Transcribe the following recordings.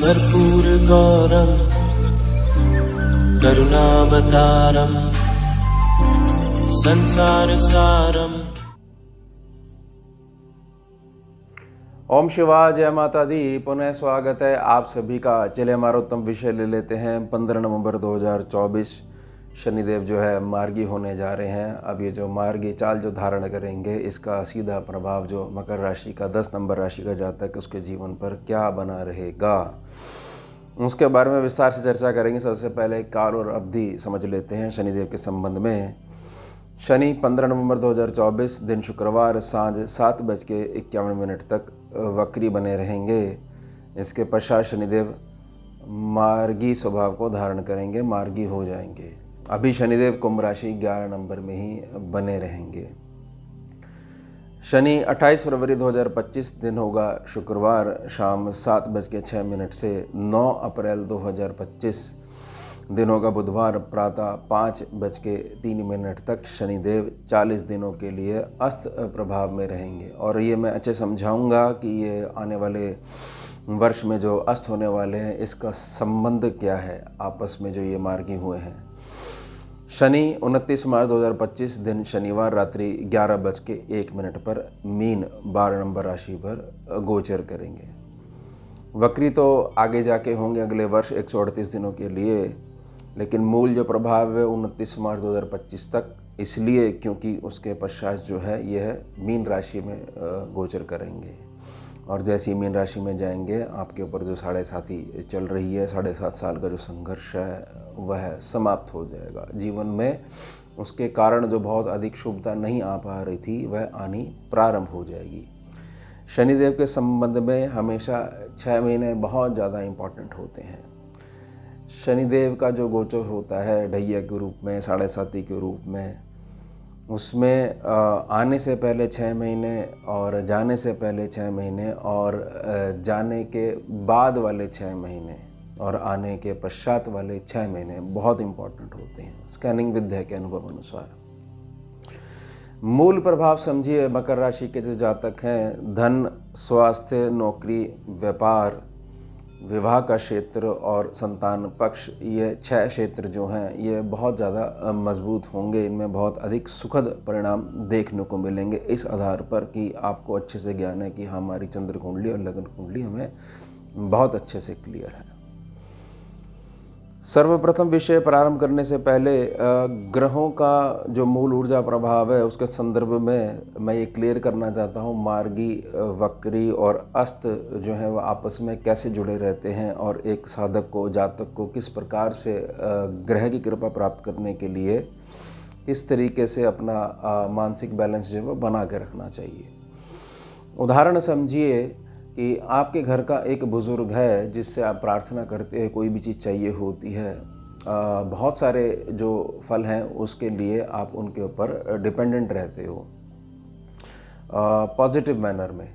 कर्पूरगौरं करुणावतारं संसारसारम्। ओम शिवाय, जय माता दी। पुनः स्वागत है आप सभी का। चलिए हमारा उत्तम विषय ले लेते हैं। 15 नवंबर 2024 शनिदेव जो है मार्गी होने जा रहे हैं। अब ये जो मार्गी चाल जो धारण करेंगे, इसका सीधा प्रभाव जो मकर राशि का 10 नंबर राशि का जातक उसके जीवन पर क्या बना रहेगा, उसके बारे में विस्तार से चर्चा करेंगे। सबसे पहले काल और अवधि समझ लेते हैं शनिदेव के संबंध में। शनि 15 नवंबर 2024 दिन शुक्रवार सांझ 7:51 तक वक्री बने रहेंगे। इसके पश्चात शनिदेव मार्गी स्वभाव को धारण करेंगे, मार्गी हो जाएंगे। अभी शनिदेव कुंभ राशि 11 नंबर में ही बने रहेंगे। शनि 28 फरवरी 2025 दिन होगा शुक्रवार शाम 7:06 से 9 अप्रैल 2025 दिन होगा बुधवार प्रातः 5:03 तक शनिदेव 40 दिनों के लिए अस्त प्रभाव में रहेंगे। और ये मैं अच्छे समझाऊंगा कि ये आने वाले वर्ष में जो अस्त होने वाले हैं इसका संबंध क्या है आपस में, जो ये मार्गी हुए हैं। शनि 29 मार्च 2025 दिन शनिवार रात्रि 11:01 पर मीन 12 नंबर राशि पर गोचर करेंगे। वक्री तो आगे जाके होंगे अगले वर्ष 138 दिनों के लिए, लेकिन मूल जो प्रभाव है 29 मार्च 2025 तक, इसलिए क्योंकि उसके पश्चात जो है यह मीन राशि में गोचर करेंगे। और जैसे ही मीन राशि में जाएंगे आपके ऊपर जो 7.5 चल रही है, 7.5 साल का जो संघर्ष है वह समाप्त हो जाएगा। जीवन में उसके कारण जो बहुत अधिक शुभता नहीं आ पा रही थी वह आनी प्रारंभ हो जाएगी। शनिदेव के संबंध में हमेशा 6 महीने बहुत ज़्यादा इम्पॉर्टेंट होते हैं। शनिदेव का जो गोचर होता है ढैया के रूप में, 7.5 के रूप में, उसमें आने से पहले 6 महीने और जाने से पहले 6 महीने और जाने के बाद वाले 6 महीने और आने के पश्चात वाले 6 महीने बहुत इम्पॉर्टेंट होते हैं स्कैनिंग विद्या के अनुभव अनुसार। मूल प्रभाव समझिए, मकर राशि के जो जातक हैं, धन, स्वास्थ्य, नौकरी, व्यापार, विवाह का क्षेत्र और संतान पक्ष, ये 6 क्षेत्र जो हैं ये बहुत ज़्यादा मजबूत होंगे। इनमें बहुत अधिक सुखद परिणाम देखने को मिलेंगे, इस आधार पर कि आपको अच्छे से ज्ञान है कि हमारी चंद्र कुंडली और लगन कुंडली हमें बहुत अच्छे से क्लियर है। सर्वप्रथम विषय प्रारंभ करने से पहले ग्रहों का जो मूल ऊर्जा प्रभाव है उसके संदर्भ में मैं ये क्लियर करना चाहता हूँ। मार्गी, वक्री और अस्त जो है वह आपस में कैसे जुड़े रहते हैं और एक साधक को, जातक को किस प्रकार से ग्रह की कृपा प्राप्त करने के लिए किस तरीके से अपना मानसिक बैलेंस जो है वह बना के रखना चाहिए। उदाहरण समझिए कि आपके घर का एक बुज़ुर्ग है जिससे आप प्रार्थना करते हैं, कोई भी चीज़ चाहिए होती है, बहुत सारे जो फल हैं उसके लिए आप उनके ऊपर डिपेंडेंट रहते हो पॉजिटिव मैनर में।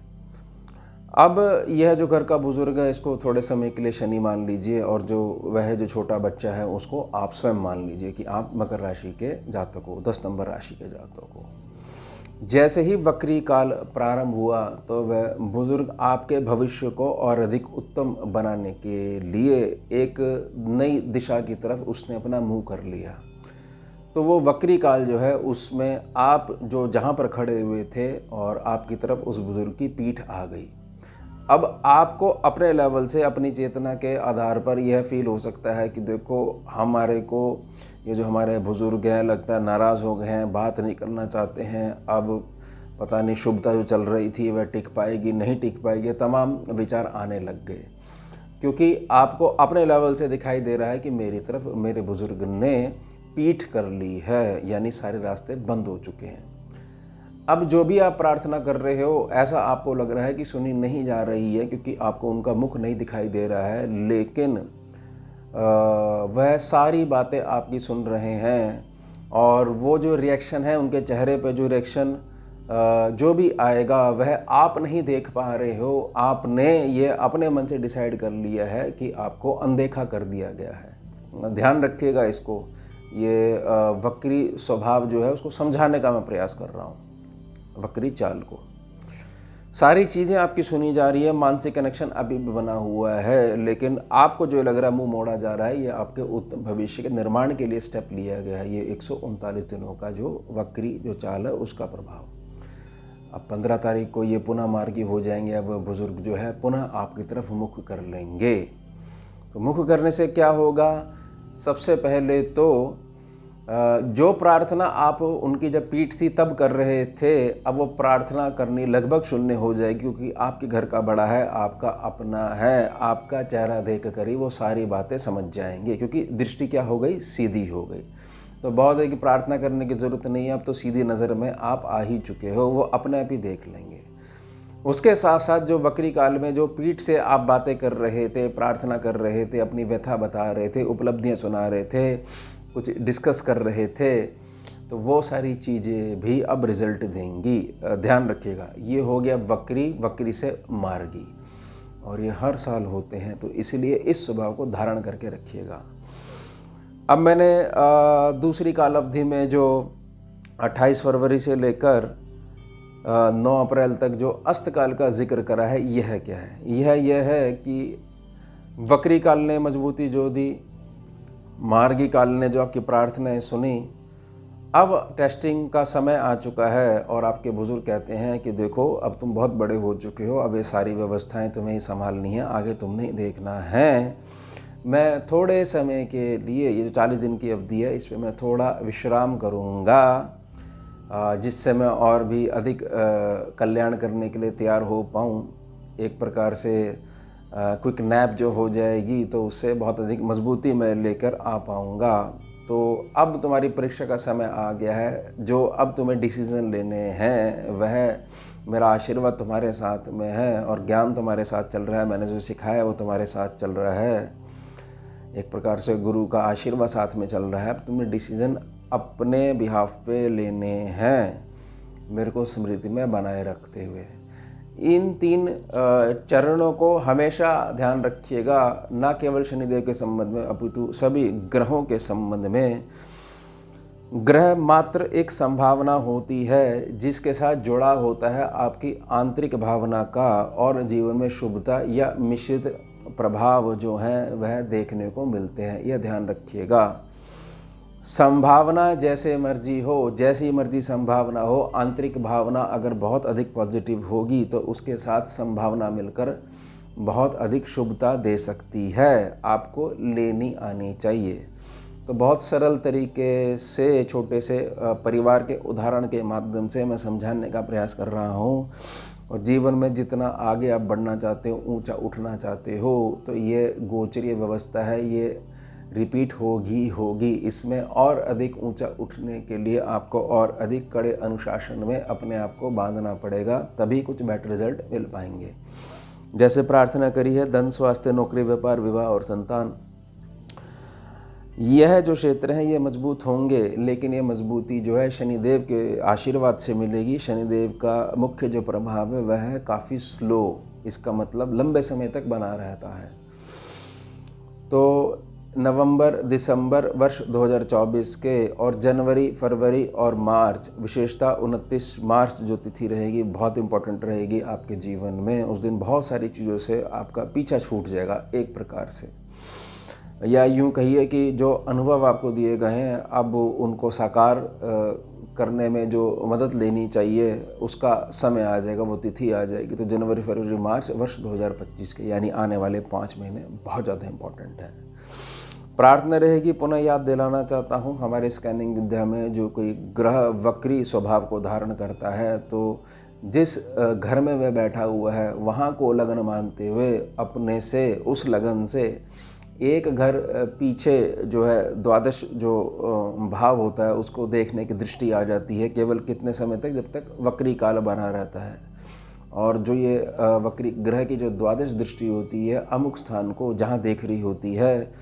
अब यह जो घर का बुज़ुर्ग है इसको थोड़े समय के लिए शनि मान लीजिए, और जो वह जो छोटा बच्चा है उसको आप स्वयं मान लीजिए कि आप मकर राशि के जातक हो, 10 नंबर राशि के जातक हो। जैसे ही वक्री काल प्रारंभ हुआ तो वह बुजुर्ग आपके भविष्य को और अधिक उत्तम बनाने के लिए एक नई दिशा की तरफ उसने अपना मुंह कर लिया। तो वो वक्री काल जो है उसमें आप जो जहाँ पर खड़े हुए थे और आपकी तरफ उस बुजुर्ग की पीठ आ गई। अब आपको अपने लेवल से, अपनी चेतना के आधार पर यह फील हो सकता है कि देखो हमारे को ये जो हमारे बुज़ुर्ग हैं लगता है नाराज़ हो गए हैं, बात नहीं करना चाहते हैं, अब पता नहीं शुभता जो चल रही थी वह टिक पाएगी नहीं टिक पाएगी, तमाम विचार आने लग गए। क्योंकि आपको अपने लेवल से दिखाई दे रहा है कि मेरी तरफ मेरे बुज़ुर्ग ने पीठ कर ली है, यानी सारे रास्ते बंद हो चुके हैं। अब जो भी आप प्रार्थना कर रहे हो ऐसा आपको लग रहा है कि सुनी नहीं जा रही है, क्योंकि आपको उनका मुख नहीं दिखाई दे रहा है, लेकिन वह सारी बातें आपकी सुन रहे हैं। और वो जो रिएक्शन है उनके चेहरे पे, जो रिएक्शन जो भी आएगा वह आप नहीं देख पा रहे हो। आपने ये अपने मन से डिसाइड कर लिया है कि आपको अनदेखा कर दिया गया है। ध्यान रखिएगा इसको। ये वक्री स्वभाव जो है उसको समझाने का मैं प्रयास कर रहा हूँ, वक्री चाल को। सारी चीज़ें आपकी सुनी जा रही है, मानसिक कनेक्शन अभी भी बना हुआ है, लेकिन आपको जो लग रहा है मुंह मोड़ा जा रहा है, ये आपके उत्तम भविष्य के निर्माण के लिए स्टेप लिया गया है। ये 139 दिनों का जो वक्री जो चाल है उसका प्रभाव। अब 15 तारीख को ये पुनः मार्गी हो जाएंगे। अब बुजुर्ग जो है पुनः आपकी तरफ मुख कर लेंगे। तो मुख करने से क्या होगा? सबसे पहले तो जो प्रार्थना आप उनकी जब पीठ थी तब कर रहे थे, अब वो प्रार्थना करनी लगभग शून्य हो जाएगी, क्योंकि आपके घर का बड़ा है, आपका अपना है, आपका चेहरा देख कर ही वो सारी बातें समझ जाएंगे, क्योंकि दृष्टि क्या हो गई? सीधी हो गई। तो बहुत है कि प्रार्थना करने की ज़रूरत नहीं है, अब तो सीधी नज़र में आप आ ही चुके हो, वो अपने आप ही देख लेंगे। उसके साथ साथ जो वक्री काल में जो पीठ से आप बातें कर रहे थे, प्रार्थना कर रहे थे, अपनी व्यथा बता रहे थे, उपलब्धियां सुना रहे थे, कुछ डिस्कस कर रहे थे, तो वो सारी चीज़ें भी अब रिजल्ट देंगी। ध्यान रखिएगा, ये हो गया वक्री, वक्री से मार्गी, और ये हर साल होते हैं, तो इसलिए इस स्वभाव को धारण करके रखिएगा। अब मैंने दूसरी काल अवधि में जो 28 फरवरी से लेकर 9 अप्रैल तक जो अस्तकाल का जिक्र करा है, यह क्या है? यह है कि वक्री काल ने मजबूती जो दी, मार्गी काल ने जो आपकी प्रार्थनाएं सुनी, अब टेस्टिंग का समय आ चुका है, और आपके बुजुर्ग कहते हैं कि देखो अब तुम बहुत बड़े हो चुके हो, अब ये सारी व्यवस्थाएं तुम्हें ही संभालनी है, आगे तुमने देखना है। मैं थोड़े समय के लिए, ये जो 40 दिन की अवधि है, इस पर मैं थोड़ा विश्राम करूँगा, जिससे मैं और भी अधिक कल्याण करने के लिए तैयार हो पाऊँ। एक प्रकार से क्विक नैप जो हो जाएगी, तो उससे बहुत अधिक मजबूती मैं लेकर आ पाऊँगा। तो अब तुम्हारी परीक्षा का समय आ गया है, जो अब तुम्हें डिसीज़न लेने हैं, वह मेरा आशीर्वाद तुम्हारे साथ में है, और ज्ञान तुम्हारे साथ चल रहा है, मैंने जो सिखाया है वो तुम्हारे साथ चल रहा है। एक प्रकार से गुरु का आशीर्वाद साथ में चल रहा है। अब तुम्हें डिसीज़न अपने बिहाफ पे लेने हैं, मेरे को स्मृति में बनाए रखते हुए। इन 3 चरणों को हमेशा ध्यान रखिएगा, ना केवल शनिदेव के संबंध में, अपितु सभी ग्रहों के संबंध में। ग्रह मात्र एक संभावना होती है, जिसके साथ जुड़ा होता है आपकी आंतरिक भावना का, और जीवन में शुभता या मिश्रित प्रभाव जो हैं वह देखने को मिलते हैं। यह ध्यान रखिएगा। संभावना जैसे मर्जी हो, जैसी मर्जी संभावना हो, आंतरिक भावना अगर बहुत अधिक पॉजिटिव होगी तो उसके साथ संभावना मिलकर बहुत अधिक शुभता दे सकती है, आपको लेनी आनी चाहिए। तो बहुत सरल तरीके से, छोटे से परिवार के उदाहरण के माध्यम से मैं समझाने का प्रयास कर रहा हूँ। और जीवन में जितना आगे आप बढ़ना चाहते हो, ऊंचा उठना चाहते हो, तो ये गोचरीय व्यवस्था है, ये रिपीट होगी। इसमें और अधिक ऊंचा उठने के लिए आपको और अधिक कड़े अनुशासन में अपने आप को बांधना पड़ेगा, तभी कुछ बेटर रिजल्ट मिल पाएंगे। जैसे प्रार्थना करी है, धन, स्वास्थ्य, नौकरी, व्यापार, विवाह और संतान, यह जो क्षेत्र हैं ये मजबूत होंगे, लेकिन ये मजबूती जो है शनिदेव के आशीर्वाद से मिलेगी। शनिदेव का मुख्य जो प्रभाव है वह है काफ़ी स्लो, इसका मतलब लंबे समय तक बना रहता है। तो नवंबर, दिसंबर वर्ष 2024 के, और जनवरी, फरवरी और मार्च, विशेषता 29 मार्च जो तिथि रहेगी बहुत इम्पोर्टेंट रहेगी आपके जीवन में। उस दिन बहुत सारी चीज़ों से आपका पीछा छूट जाएगा एक प्रकार से, या यूं कहिए कि जो अनुभव आपको दिए गए हैं अब उनको साकार करने में जो मदद लेनी चाहिए उसका समय आ जाएगा, वो तिथि आ जाएगी। तो जनवरी, फरवरी, मार्च वर्ष 2025 के, यानी आने वाले 5 महीने बहुत ज़्यादा इम्पोर्टेंट है। प्रार्थना रहेगी, पुनः याद दिलाना चाहता हूँ, हमारे स्कैनिंग विद्या में जो कोई ग्रह वक्री स्वभाव को धारण करता है, तो जिस घर में वह बैठा हुआ है वहाँ को लगन मानते हुए अपने से, उस लगन से एक घर पीछे जो है द्वादश जो भाव होता है उसको देखने की दृष्टि आ जाती है। केवल कितने समय तक? जब तक वक्री काल बना रहता है। और जो ये वक्री ग्रह की जो द्वादश दृष्टि होती है, अमुक स्थान को जहाँ देख रही होती है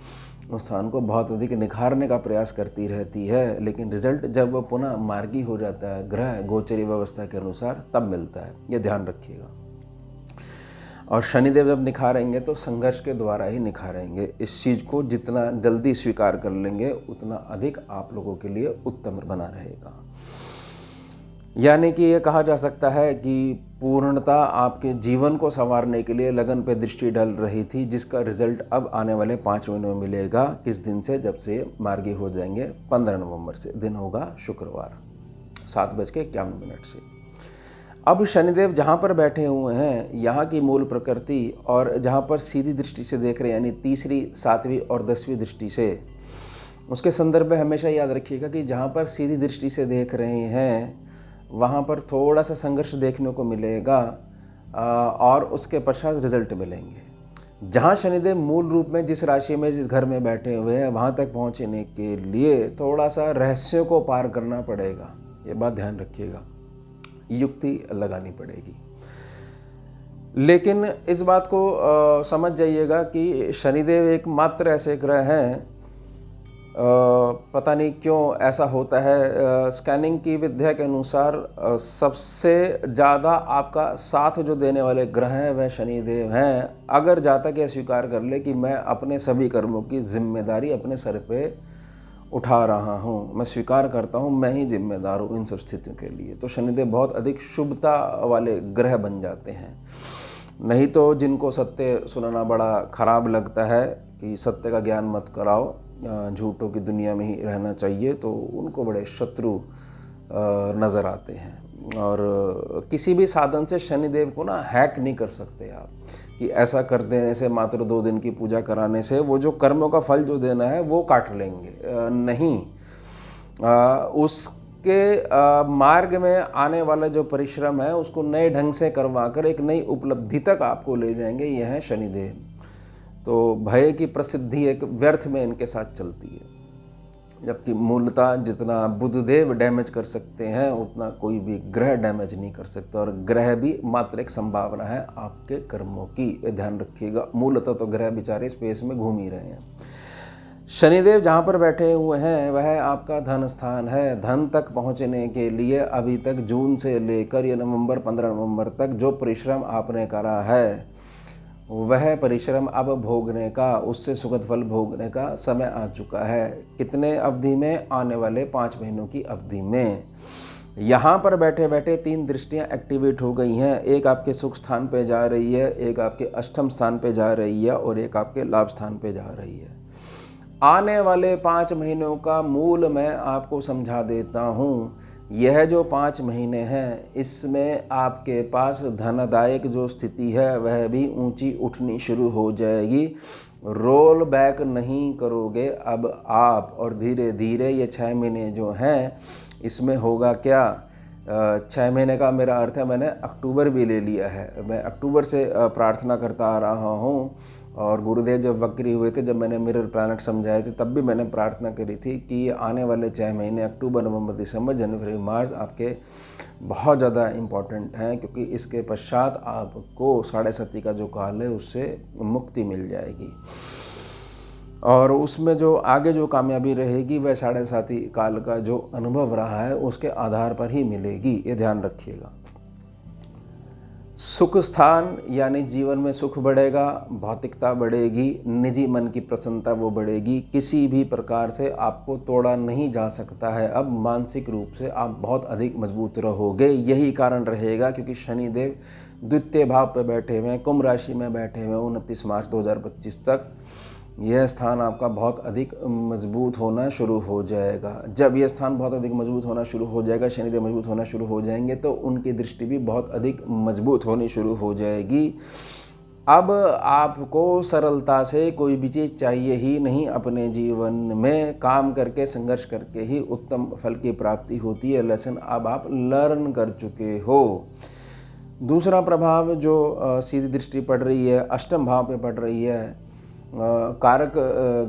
उस स्थान को बहुत अधिक निखारने का प्रयास करती रहती है, लेकिन रिजल्ट जब वह पुनः मार्गी हो जाता है ग्रह गोचरी व्यवस्था के अनुसार, तब मिलता है। ये ध्यान रखिएगा। और शनिदेव जब निखारेंगे तो संघर्ष के द्वारा ही निखारेंगे। इस चीज़ को जितना जल्दी स्वीकार कर लेंगे उतना अधिक आप लोगों के लिए उत्तम बना रहेगा। यानी कि ये कहा जा सकता है कि पूर्णता आपके जीवन को संवारने के लिए लगन पे दृष्टि डल रही थी, जिसका रिजल्ट अब आने वाले 5 महीनों में मिलेगा। किस दिन से? जब से मार्गी हो जाएंगे 15 नवंबर से। दिन होगा शुक्रवार 7:51 से। अब शनिदेव जहाँ पर बैठे हुए हैं, यहाँ की मूल प्रकृति और जहाँ पर सीधी दृष्टि से देख रहे हैं, यानी तीसरी, 7वीं और 10वीं दृष्टि से, उसके संदर्भ में हमेशा याद रखिएगा कि जहाँ पर सीधी दृष्टि से देख रहे हैं वहाँ पर थोड़ा सा संघर्ष देखने को मिलेगा और उसके पश्चात रिजल्ट मिलेंगे। जहाँ शनिदेव मूल रूप में जिस राशि में, जिस घर में बैठे हुए हैं, वहाँ तक पहुँचने के लिए थोड़ा सा रहस्यों को पार करना पड़ेगा। ये बात ध्यान रखिएगा, युक्ति लगानी पड़ेगी। लेकिन इस बात को समझ जाइएगा कि शनिदेव एकमात्र ऐसे ग्रह हैं, पता नहीं क्यों ऐसा होता है, स्कैनिंग की विद्या के अनुसार सबसे ज़्यादा आपका साथ जो देने वाले ग्रह हैं वह शनिदेव हैं। अगर जातक यह स्वीकार कर ले कि मैं अपने सभी कर्मों की जिम्मेदारी अपने सर पे उठा रहा हूँ, मैं स्वीकार करता हूँ मैं ही जिम्मेदार हूँ इन सब स्थितियों के लिए, तो शनिदेव बहुत अधिक शुभता वाले ग्रह बन जाते हैं। नहीं तो जिनको सत्य सुनाना बड़ा खराब लगता है कि सत्य का ज्ञान मत कराओ, झूठों की दुनिया में ही रहना चाहिए, तो उनको बड़े शत्रु नज़र आते हैं। और किसी भी साधन से शनिदेव को ना हैक नहीं कर सकते आप, कि ऐसा कर देने से, मात्र 2 दिन की पूजा कराने से वो जो कर्मों का फल जो देना है वो काट लेंगे। नहीं, उसके मार्ग में आने वाला जो परिश्रम है उसको नए ढंग से करवा कर एक नई उपलब्धि तक आपको ले जाएंगे। यह है शनिदेव। तो भय की प्रसिद्धि एक व्यर्थ में इनके साथ चलती है, जबकि मूलतः जितना बुधदेव डैमेज कर सकते हैं उतना कोई भी ग्रह डैमेज नहीं कर सकता, और ग्रह भी मात्र एक संभावना है आपके कर्मों की, ये ध्यान रखिएगा। मूलतः तो ग्रह बेचारे स्पेस में घूम ही रहे हैं। शनिदेव जहाँ पर बैठे हुए हैं वह आपका धन स्थान है। धन तक पहुँचने के लिए अभी तक जून से लेकर ये 15 नवंबर तक जो परिश्रम आपने करा है वह परिश्रम अब भोगने का, उससे सुखद फल भोगने का समय आ चुका है। कितने अवधि में? आने वाले 5 महीनों की अवधि में। यहाँ पर बैठे बैठे 3 दृष्टियाँ एक्टिवेट हो गई हैं। एक आपके सुख स्थान पे जा रही है, एक आपके अष्टम स्थान पे जा रही है, और एक आपके लाभ स्थान पे जा रही है। आने वाले 5 महीनों का मूल मैं आपको समझा देता हूँ। यह जो 5 महीने हैं इसमें आपके पास धनदायक जो स्थिति है वह भी ऊंची उठनी शुरू हो जाएगी। रोल बैक नहीं करोगे अब आप, और धीरे धीरे ये 6 महीने जो हैं इसमें होगा क्या? 6 महीने का मेरा अर्थ है, मैंने अक्टूबर भी ले लिया है। मैं अक्टूबर से प्रार्थना करता आ रहा हूँ, और गुरुदेव जब वक्री हुए थे, जब मैंने मिरर प्लैनेट समझाए थे, तब भी मैंने प्रार्थना करी थी कि आने वाले 6 महीने अक्टूबर, नवंबर, दिसंबर, जनवरी, मार्च आपके बहुत ज़्यादा इम्पॉर्टेंट हैं, क्योंकि इसके पश्चात आपको 7.5 का जो काल है उससे मुक्ति मिल जाएगी, और उसमें जो आगे जो कामयाबी रहेगी वह 7.5 काल का जो अनुभव रहा है उसके आधार पर ही मिलेगी। ये ध्यान रखिएगा। सुख स्थान यानी जीवन में सुख बढ़ेगा, भौतिकता बढ़ेगी, निजी मन की प्रसन्नता वो बढ़ेगी। किसी भी प्रकार से आपको तोड़ा नहीं जा सकता है। अब मानसिक रूप से आप बहुत अधिक मजबूत रहोगे। यही कारण रहेगा क्योंकि शनिदेव द्वितीय भाव पर बैठे हुए हैं, कुंभ राशि में बैठे हुए हैं 29 मार्च 2025 तक। यह स्थान आपका बहुत अधिक मजबूत होना शुरू हो जाएगा। जब यह स्थान बहुत अधिक मजबूत होना शुरू हो जाएगा, शनिदेव मजबूत होना शुरू हो जाएंगे, तो उनकी दृष्टि भी बहुत अधिक मजबूत होनी शुरू हो जाएगी। अब आपको सरलता से कोई भी चीज़ चाहिए ही नहीं। अपने जीवन में काम करके, संघर्ष करके ही उत्तम फल की प्राप्ति होती है। लेसन अब आप लर्न कर चुके हो। दूसरा प्रभाव जो सीधी दृष्टि पड़ रही है, अष्टम भाव पे पड़ रही है। कारक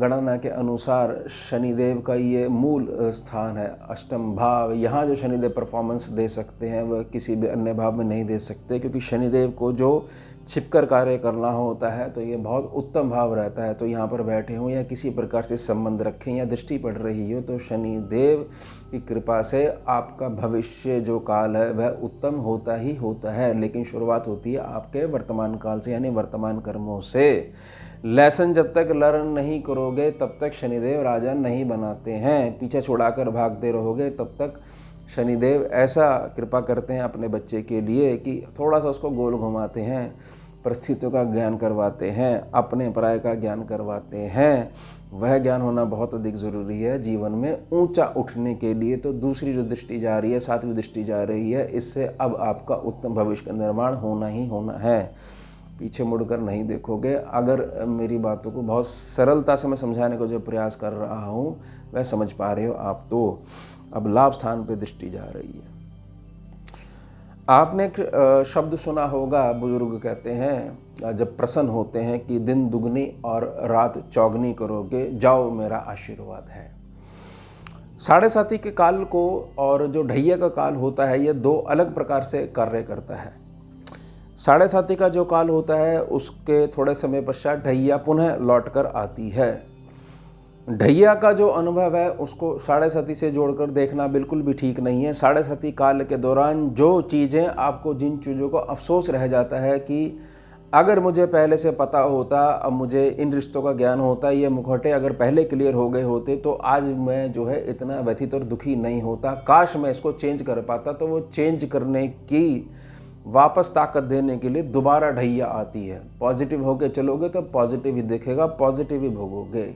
गणना के अनुसार शनिदेव का ये मूल स्थान है, अष्टम भाव। यहाँ जो शनिदेव परफॉर्मेंस दे सकते हैं वह किसी भी अन्य भाव में नहीं दे सकते, क्योंकि शनिदेव को जो छिपकर कार्य करना होता है तो ये बहुत उत्तम भाव रहता है। तो यहाँ पर बैठे हों या किसी प्रकार से संबंध रखें या दृष्टि पड़ रही हो, तो शनिदेव की कृपा से आपका भविष्य जो काल है वह उत्तम होता ही होता है। लेकिन शुरुआत होती है आपके वर्तमान काल से, यानी वर्तमान कर्मों से। लेसन जब तक लर्न नहीं करोगे तब तक शनिदेव राजा नहीं बनाते हैं। पीछे छुड़ाकर भागते रहोगे तब तक शनिदेव ऐसा कृपा करते हैं अपने बच्चे के लिए कि थोड़ा सा उसको गोल घुमाते हैं, परिस्थितियों का ज्ञान करवाते हैं, अपने पराये का ज्ञान करवाते हैं। वह ज्ञान होना बहुत अधिक ज़रूरी है जीवन में ऊंचा उठने के लिए। तो दूसरी जो दृष्टि जा रही है, 7वीं दृष्टि जा रही है, इससे अब आपका उत्तम भविष्य का निर्माण होना ही होना है। पीछे मुड़कर नहीं देखोगे। अगर मेरी बातों को बहुत सरलता से मैं समझाने को जो प्रयास कर रहा हूँ वह समझ पा रहे हो आप। तो अब लाभ स्थान पे दृष्टि जा रही है। आपने एक शब्द सुना होगा, बुजुर्ग कहते हैं जब प्रसन्न होते हैं कि दिन दुगनी और रात चौगनी करोगे, जाओ मेरा आशीर्वाद है। साढ़े साथी के काल को और जो ढैया का काल होता है, ये 2 अलग प्रकार से कार्य करता है। साढ़े साथी का जो काल होता है उसके थोड़े समय पश्चात ढैया पुनः लौटकर आती है। ढैया का जो अनुभव है उसको साढ़े साथी से जोड़कर देखना बिल्कुल भी ठीक नहीं है। साढ़े साथी काल के दौरान जो चीज़ें आपको, जिन चीज़ों को अफसोस रह जाता है कि अगर मुझे पहले से पता होता, अब मुझे इन रिश्तों का ज्ञान होता, ये मुखौटे अगर पहले क्लियर हो गए होते तो आज मैं जो है इतना व्यथित और दुखी नहीं होता। काश मैं इसको चेंज कर पाता। तो वो चेंज करने की, वापस ताकत देने के लिए दोबारा ढैया आती है। पॉजिटिव होके चलोगे तो पॉजिटिव ही दिखेगा, पॉजिटिव ही भोगोगे।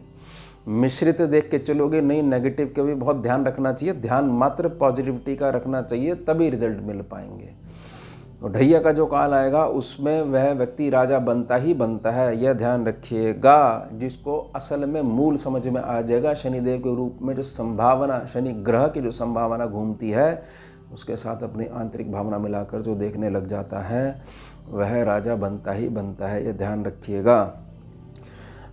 मिश्रित देख के चलोगे, नहीं, नेगेटिव का भी बहुत ध्यान रखना चाहिए। ध्यान मात्र पॉजिटिविटी का रखना चाहिए, तभी रिजल्ट मिल पाएंगे। तो ढैया का जो काल आएगा उसमें वह व्यक्ति राजा बनता ही बनता है, यह ध्यान रखिएगा। जिसको असल में मूल समझ में आ जाएगा, शनिदेव के रूप में जो संभावना, शनि ग्रह की जो संभावना घूमती है, उसके साथ अपनी आंतरिक भावना मिलाकर जो देखने लग जाता है, वह राजा बनता ही बनता है, यह ध्यान रखिएगा।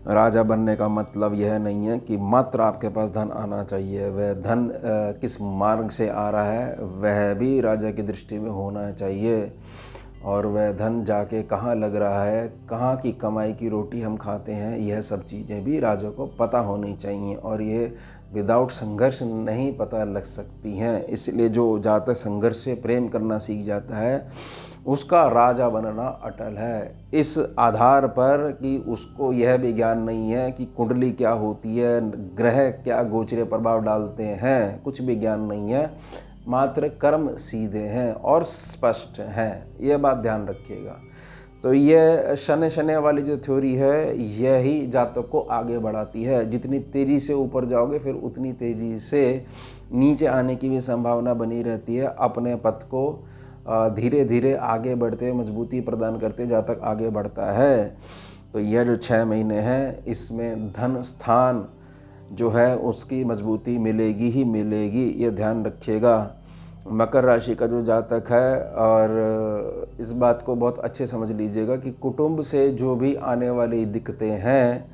राजा बनने का मतलब यह नहीं है कि मात्र आपके पास धन आना चाहिए। वह धन किस मार्ग से आ रहा है वह भी राजा की दृष्टि में होना चाहिए। और वह धन जाके कहाँ लग रहा है, कहाँ की कमाई की रोटी हम खाते हैं, यह सब चीज़ें भी राजा को पता होनी चाहिए। और ये विदाउट संघर्ष नहीं पता लग सकती हैं। इसलिए जो जातक संघर्ष से प्रेम करना सीख जाता है उसका राजा बनना अटल है। इस आधार पर कि उसको यह भी ज्ञान नहीं है कि कुंडली क्या होती है, ग्रह क्या गोचरे प्रभाव डालते हैं, कुछ भी ज्ञान नहीं है। मात्र कर्म सीधे हैं और स्पष्ट हैं, यह बात ध्यान रखिएगा। तो यह शनि वाली जो थ्योरी है, यही जातक को आगे बढ़ाती है। जितनी तेज़ी से ऊपर जाओगे फिर उतनी तेज़ी से नीचे आने की भी संभावना बनी रहती है। अपने पथ को धीरे धीरे आगे बढ़ते हुए मजबूती प्रदान करते जातक आगे बढ़ता है। तो यह जो 6 महीने हैं, इसमें धन स्थान जो है उसकी मजबूती मिलेगी ही मिलेगी, ये ध्यान रखिएगा। मकर राशि का जो जातक है, और इस बात को बहुत अच्छे समझ लीजिएगा कि कुटुंब से जो भी आने वाली दिक्कतें हैं,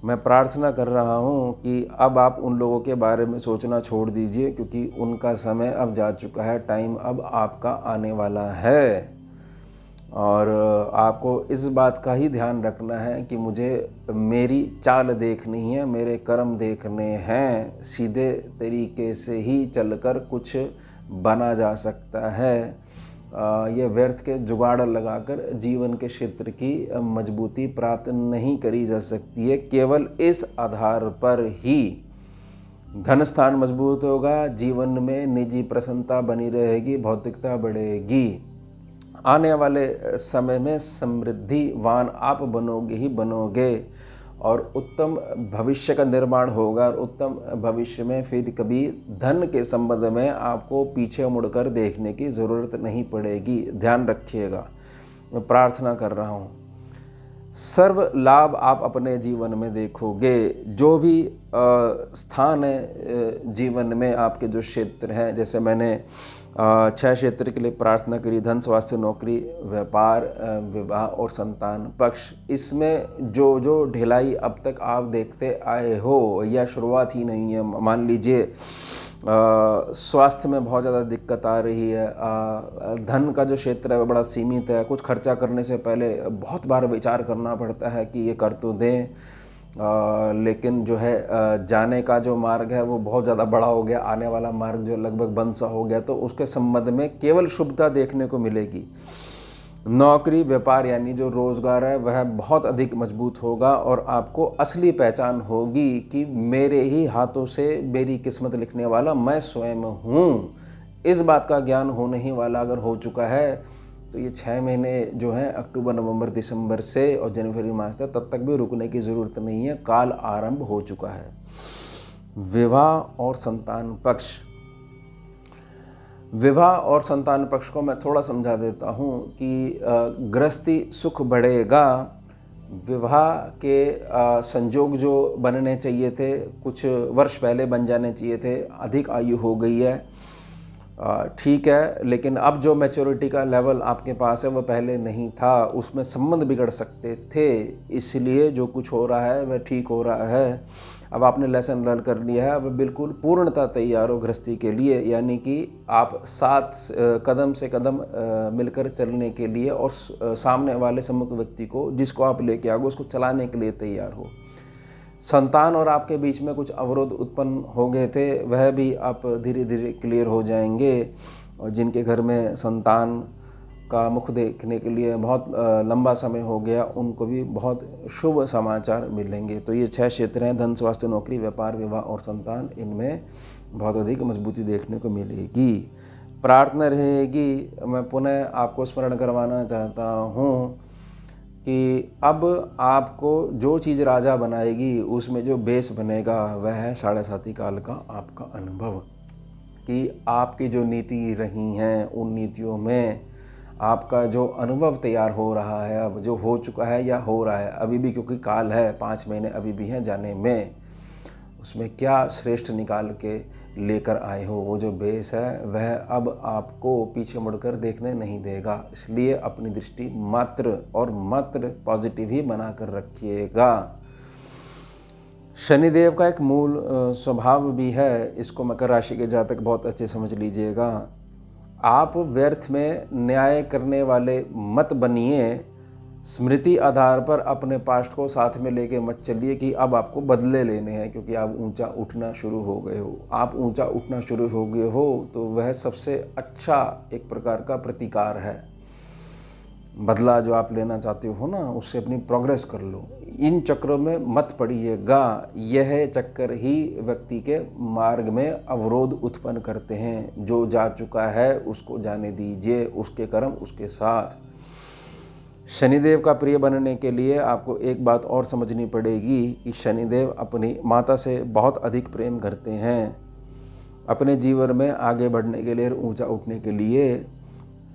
मैं प्रार्थना कर रहा हूँ कि अब आप उन लोगों के बारे में सोचना छोड़ दीजिए, क्योंकि उनका समय अब जा चुका है, टाइम अब आपका आने वाला है। और आपको इस बात का ही ध्यान रखना है कि मुझे मेरी चाल देखनी है, मेरे कर्म देखने हैं। सीधे तरीके से ही चलकर कुछ बना जा सकता है। ये व्यर्थ के जुगाड़ लगाकर जीवन के क्षेत्र की मजबूती प्राप्त नहीं करी जा सकती है। केवल इस आधार पर ही धन स्थान मजबूत होगा, जीवन में निजी प्रसन्नता बनी रहेगी, भौतिकता बढ़ेगी। आने वाले समय में समृद्धिवान आप बनोगे ही बनोगे, और उत्तम भविष्य का निर्माण होगा। और उत्तम भविष्य में फिर कभी धन के संबंध में आपको पीछे मुड़कर देखने की ज़रूरत नहीं पड़ेगी। ध्यान रखिएगा, मैं प्रार्थना कर रहा हूँ। सर्व लाभ आप अपने जीवन में देखोगे। जो भी स्थान है जीवन में, आपके जो क्षेत्र हैं, जैसे मैंने 6 क्षेत्र के लिए प्रार्थना करी, धन, स्वास्थ्य, नौकरी, व्यापार, विवाह और संतान पक्ष। इसमें जो जो ढिलाई अब तक आप देखते आए हो, यह शुरुआत ही नहीं है। मान लीजिए स्वास्थ्य में बहुत ज़्यादा दिक्कत आ रही है, धन का जो क्षेत्र है वह बड़ा सीमित है, कुछ खर्चा करने से पहले बहुत बार विचार करना पड़ता है कि ये कर तो दें, लेकिन जो है जाने का जो मार्ग है वो बहुत ज़्यादा बड़ा हो गया, आने वाला मार्ग जो लगभग बंद सा हो गया, तो उसके संबंध में केवल शुभता देखने को मिलेगी। नौकरी, व्यापार यानी जो रोज़गार है वह बहुत अधिक मजबूत होगा, और आपको असली पहचान होगी कि मेरे ही हाथों से मेरी किस्मत लिखने वाला मैं स्वयं हूँ। इस बात का ज्ञान होने ही वाला अगर हो चुका है तो ये 6 महीने जो हैं अक्टूबर, नवंबर, दिसंबर से और जनवरी मार्च तक, तब तक भी रुकने की ज़रूरत नहीं है, काल आरंभ हो चुका है। विवाह और संतान पक्ष। विवाह और संतान पक्ष को मैं थोड़ा समझा देता हूँ कि गृहस्थी सुख बढ़ेगा। विवाह के संजोग जो बनने चाहिए थे कुछ वर्ष पहले बन जाने चाहिए थे, अधिक आयु हो गई है, ठीक है, लेकिन अब जो मैच्योरिटी का लेवल आपके पास है वह पहले नहीं था, उसमें संबंध बिगड़ सकते थे, इसलिए जो कुछ हो रहा है वह ठीक हो रहा है। अब आपने लेसन लर्न कर लिया है, अब बिल्कुल पूर्णतः तैयार हो गृहस्थी के लिए, यानी कि आप साथ कदम से कदम मिलकर चलने के लिए और सामने वाले सम्मुख व्यक्ति को जिसको आप लेके आओगे उसको चलाने के लिए तैयार हो। संतान और आपके बीच में कुछ अवरोध उत्पन्न हो गए थे, वह भी आप धीरे धीरे क्लियर हो जाएंगे। और जिनके घर में संतान का मुख देखने के लिए बहुत लंबा समय हो गया, उनको भी बहुत शुभ समाचार मिलेंगे। तो ये 6 क्षेत्र हैं, धन, स्वास्थ्य, नौकरी, व्यापार, विवाह और संतान, इनमें बहुत अधिक मजबूती देखने को मिलेगी। प्रार्थना रहेगी, मैं पुनः आपको स्मरण करवाना चाहता हूँ कि अब आपको जो चीज़ राजा बनाएगी उसमें जो बेस बनेगा वह है 7.5 काल का आपका अनुभव, कि आपकी जो नीति रही हैं उन नीतियों में आपका जो अनुभव तैयार हो रहा है, अब जो हो चुका है या हो रहा है अभी भी, क्योंकि काल है, 5 महीने अभी भी हैं जाने में, उसमें क्या श्रेष्ठ निकाल के लेकर आए हो, वो जो बेस है वह अब आपको पीछे मुड़कर देखने नहीं देगा। इसलिए अपनी दृष्टि मात्र और मात्र पॉजिटिव ही बनाकर रखिएगा। शनिदेव का एक मूल स्वभाव भी है, इसको मकर राशि के जातक बहुत अच्छे समझ लीजिएगा। आप व्यर्थ में न्याय करने वाले मत बनिए, स्मृति आधार पर अपने पास्ट को साथ में लेके मत चलिए कि अब आपको बदले लेने हैं, क्योंकि आप ऊंचा उठना शुरू हो गए हो। आप ऊंचा उठना शुरू हो गए हो तो वह सबसे अच्छा एक प्रकार का प्रतिकार है। बदला जो आप लेना चाहते हो ना, उससे अपनी प्रोग्रेस कर लो, इन चक्रों में मत पड़िएगा। यह चक्कर ही व्यक्ति के मार्ग में अवरोध उत्पन्न करते हैं। जो जा चुका है उसको जाने दीजिए, उसके कर्म उसके साथ। शनिदेव का प्रिय बनने के लिए आपको एक बात और समझनी पड़ेगी कि शनिदेव अपनी माता से बहुत अधिक प्रेम करते हैं। अपने जीवन में आगे बढ़ने के लिए, ऊंचा उठने के लिए,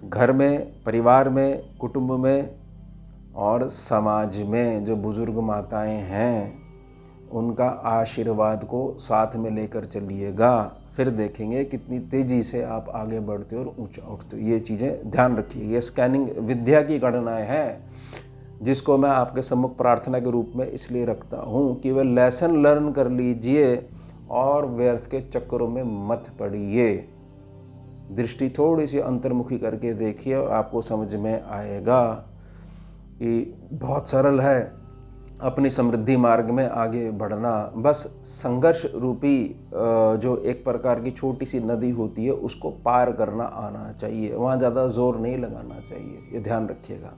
घर में, परिवार में, कुटुंब में और समाज में जो बुजुर्ग माताएं हैं उनका आशीर्वाद को साथ में लेकर चलिएगा। फिर देखेंगे कितनी तेज़ी से आप आगे बढ़ते हो और ऊंचा उठते हो। ये चीज़ें ध्यान रखिए। ये स्कैनिंग विद्या की गणनाएं हैं, जिसको मैं आपके सम्मुख प्रार्थना के रूप में इसलिए रखता हूँ कि वह लेसन लर्न कर लीजिए और व्यर्थ के चक्करों में मत पड़िए। दृष्टि थोड़ी सी अंतर्मुखी करके देखिए और आपको समझ में आएगा कि बहुत सरल है अपनी समृद्धि मार्ग में आगे बढ़ना। बस संघर्ष रूपी जो एक प्रकार की छोटी सी नदी होती है उसको पार करना आना चाहिए, वहाँ ज़्यादा जोर नहीं लगाना चाहिए, ये ध्यान रखिएगा।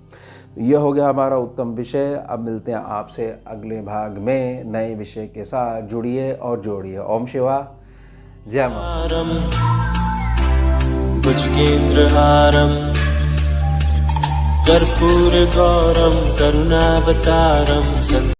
तो यह हो गया हमारा उत्तम विषय। अब मिलते हैं आपसे अगले भाग में नए विषय के साथ। जुड़िए और जोड़िए। ओम शिवा, जय मां। भुजगेन्द्रहारं कर्पूरगौरं करुणावतारं